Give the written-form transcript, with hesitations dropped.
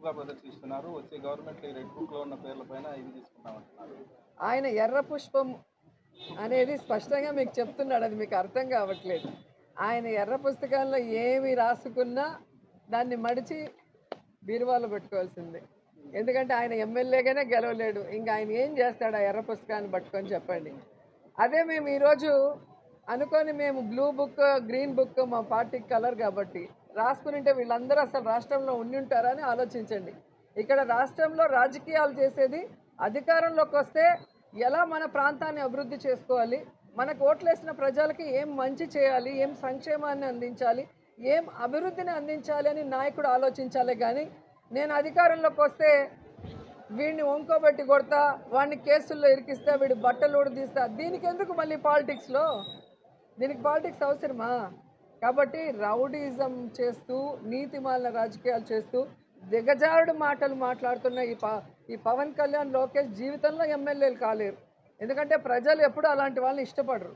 తప్పుగా ప్రదర్శిస్తున్నారు. వచ్చే గవర్నమెంట్ రెడ్ బుక్‌లో ఉన్న పేర్లపైన ఇది తీసుకున్నామంటున్నారు. ఆయన ఎర్ర పుష్పం అనేది స్పష్టంగా మీకు చెప్తున్నాడు. అది మీకు అర్థం కావట్లేదు. ఆయన ఎర్ర పుస్తకాల్లో ఏమి రాసుకున్నా దాన్ని మడిచి బీరువాలో పెట్టుకోవాల్సిందే. ఎందుకంటే ఆయన ఎమ్మెల్యేగానే గెలవలేడు. ఇంకా ఆయన ఏం చేస్తాడు ఆ ఎర్ర పుస్తకాన్ని పట్టుకొని చెప్పండి. అదే మేము ఈరోజు అనుకొని మేము బ్లూ బుక్ గ్రీన్ బుక్ మా పార్టీకి కలర్ కాబట్టి రాసుకునింటే వీళ్ళందరూ అసలు రాష్ట్రంలో ఉండి ఉంటారని ఆలోచించండి. ఇక్కడ రాష్ట్రంలో రాజకీయాలు చేసేది అధికారంలోకి వస్తే ఎలా మన ప్రాంతాన్ని అభివృద్ధి చేసుకోవాలి, మనకు ఓట్లేసిన ప్రజలకి ఏం మంచి చేయాలి, ఏం సంక్షేమాన్ని అందించాలి, ఏం అభివృద్ధిని అందించాలి అని నాయకుడు ఆలోచించాలి. కానీ నేను అధికారంలోకి వస్తే వీడిని వంకోబెట్టి కొడతా, వాడిని కేసుల్లో ఇరికిస్తా, వీడి బట్టలు ఊడదీస్తా, దీనికి ఎందుకు మళ్ళీ పాలిటిక్స్లో? దీనికి పాలిటిక్స్ అవసరమా? కాబట్టి రౌడీజం చేస్తూ నీతిమాలిన రాజకీయాలు చేస్తూ దిగజారుడు మాటలు మాట్లాడుతున్న ఈ పవన్ కళ్యాణ్ లోకేష్ జీవితంలో ఎమ్మెల్యేలు కాలేరు. ఎందుకంటే ప్రజలు ఎప్పుడు అలాంటి వాళ్ళని ఇష్టపడరు.